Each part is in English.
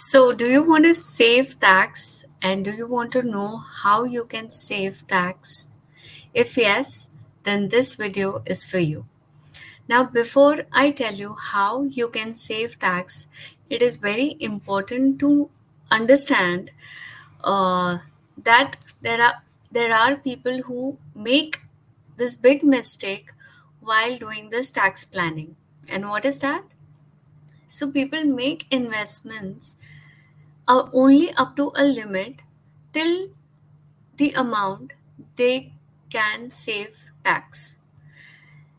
So, do you want to save tax and do you want to know how you can save tax? If yes, then this video is for you. Now, before I tell you how you can save tax, it is very important to understand uh, that there are people who make this big mistake while doing this tax planning. And what is that? So, people make investments only up to a limit till the amount they can save tax.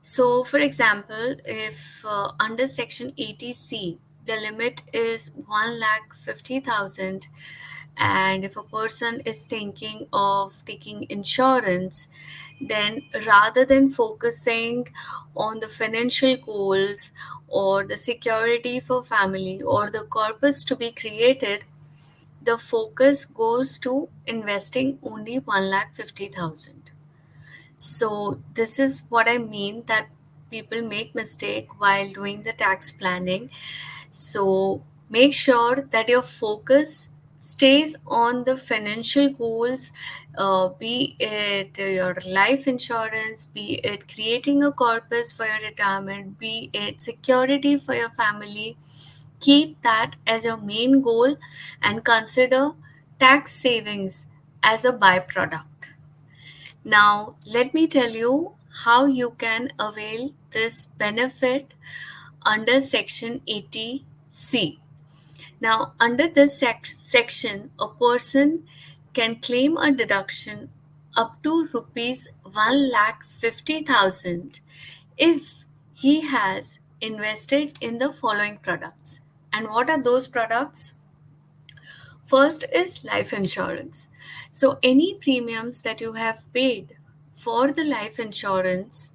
So, for example, if under Section 80C, the limit is 1,50,000, and if a person is thinking of taking insurance, then rather than focusing on the financial goals or the security for family or the corpus to be created, the focus goes to investing only 1,50,000. So this is what I mean that people make mistake while doing the tax planning. So make sure that your focus stays on the financial goals, be it your life insurance, be it creating a corpus for your retirement, be it security for your family. Keep that as your main goal and consider tax savings as a byproduct. Now, let me tell you how you can avail this benefit under Section 80C. Now, under this section, a person can claim a deduction up to rupees 1,50,000 if he has invested in the following products. And what are those products? First is life insurance. So, any premiums that you have paid for the life insurance,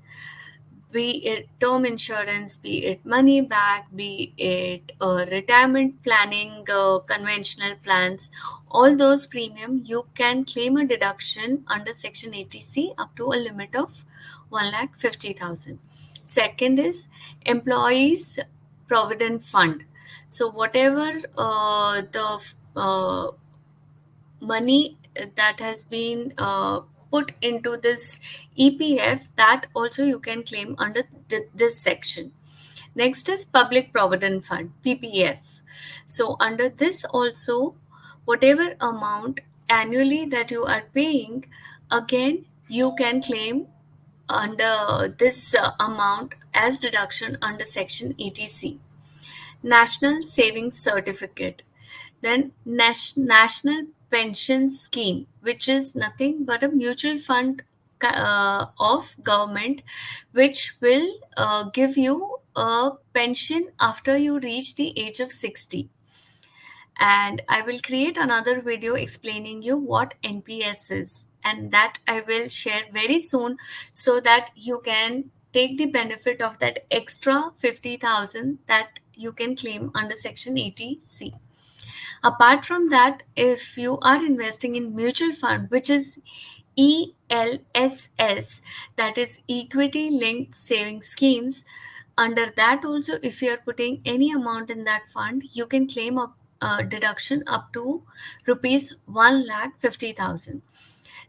be it term insurance, be it money back, be it retirement planning, conventional plans, all those premium you can claim a deduction under Section 80C up to a limit of 1,50,000. Second is employees provident fund. So whatever the money that has been put into this EPF, that also you can claim under this section. Next is Public Provident Fund, PPF. So under this also, whatever amount annually that you are paying, again you can claim under this amount as deduction under Section 80C. National Savings Certificate, then National Pension Scheme, which is nothing but a mutual fund of government, which will give you a pension after you reach the age of 60. And I will create another video explaining you what NPS is, and that I will share very soon so that you can take the benefit of that extra 50,000 that you can claim under Section 80C. Apart from that, if you are investing in mutual fund, which is ELSS, that is equity linked saving schemes, under that also, if you are putting any amount in that fund, you can claim a deduction up to rupees 1,50,000.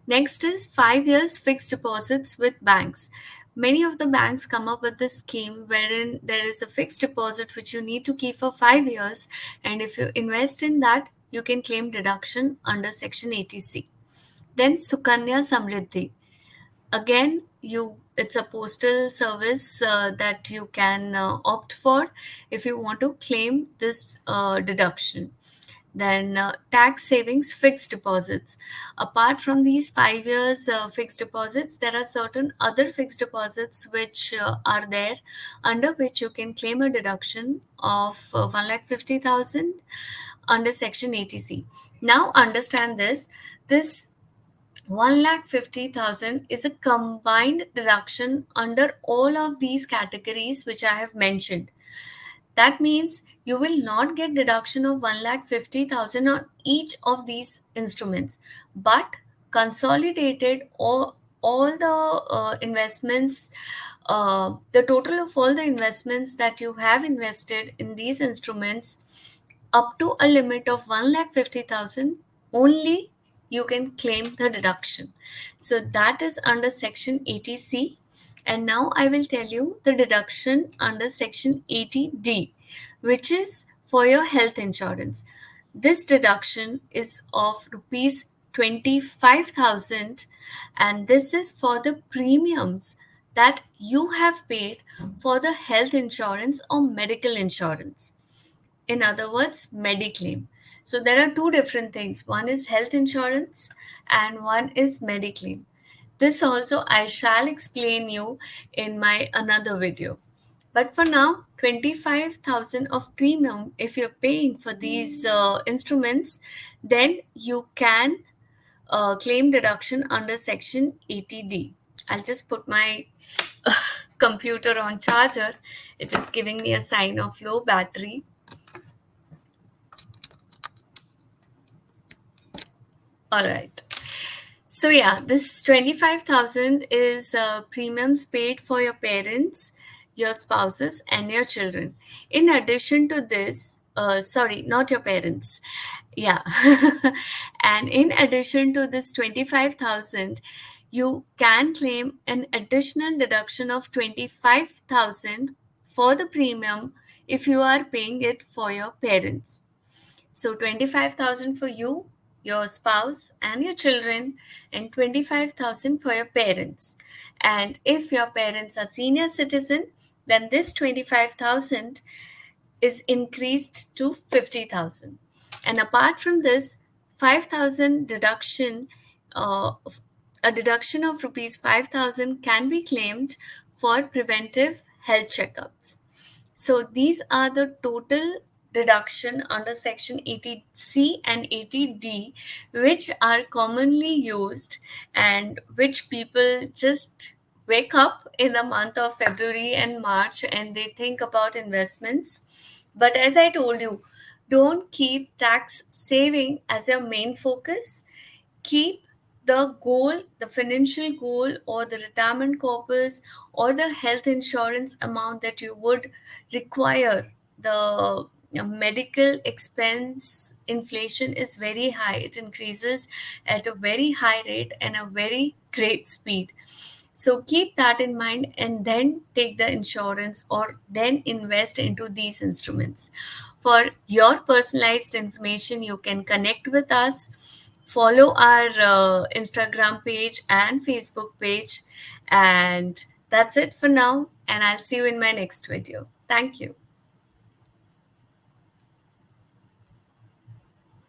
Next is 5 years fixed deposits with banks. Many of the banks come up with this scheme wherein there is a fixed deposit which you need to keep for 5 years, and if you invest in that, you can claim deduction under Section 80C. Then Sukanya Samriddhi. Again, it's a postal service that you can opt for if you want to claim this deduction. Then tax savings fixed deposits. Apart from these 5 years fixed deposits, there are certain other fixed deposits which are there, under which you can claim a deduction of 1,50,000 under Section 80C. Now understand this. This 1,50,000 is a combined deduction under all of these categories which I have mentioned. That means you will not get deduction of 1,50,000 on each of these instruments, but consolidated all the investments, the total of all the investments that you have invested in these instruments up to a limit of 1,50,000 only you can claim the deduction. So that is under section 80C. And now I will tell you the deduction under section 80D, which is for your health insurance. This deduction is of rupees 25,000, and this is for the premiums that you have paid for the health insurance or medical insurance. In other words, Mediclaim. So there are two different things. One is health insurance and one is Mediclaim. This also I shall explain you in my another video. But for now, 25,000 of premium, if you're paying for these instruments, then you can claim deduction under section 80D. I'll just put my computer on charger. It is giving me a sign of low battery. All right. So yeah, this 25,000 is premiums paid for your parents, your spouses, and your children. In addition to this, sorry, not your parents. Yeah. And in addition to this 25,000, you can claim an additional deduction of 25,000 for the premium if you are paying it for your parents. So 25,000 for you, your spouse, and your children, and 25,000 for your parents. And if your parents are senior citizen, then this 25,000 is increased to 50,000. And apart from this, 5,000 deduction, a deduction of rupees 5,000 can be claimed for preventive health checkups. So these are the total deduction under section 80C and 80D, which are commonly used and which people just wake up in the month of February and March and they think about investments. But as I told you, don't keep tax saving as your main focus. Keep the goal, the financial goal, or the retirement corpus, or the health insurance amount that you would require. The medical expense inflation is very high, it increases at a very high rate and a very great speed. So keep that in mind and then take the insurance or then invest into these instruments. For your personalized information, you can connect with us, follow our Instagram page and Facebook page. And that's it for now. And I'll see you in my next video. Thank you.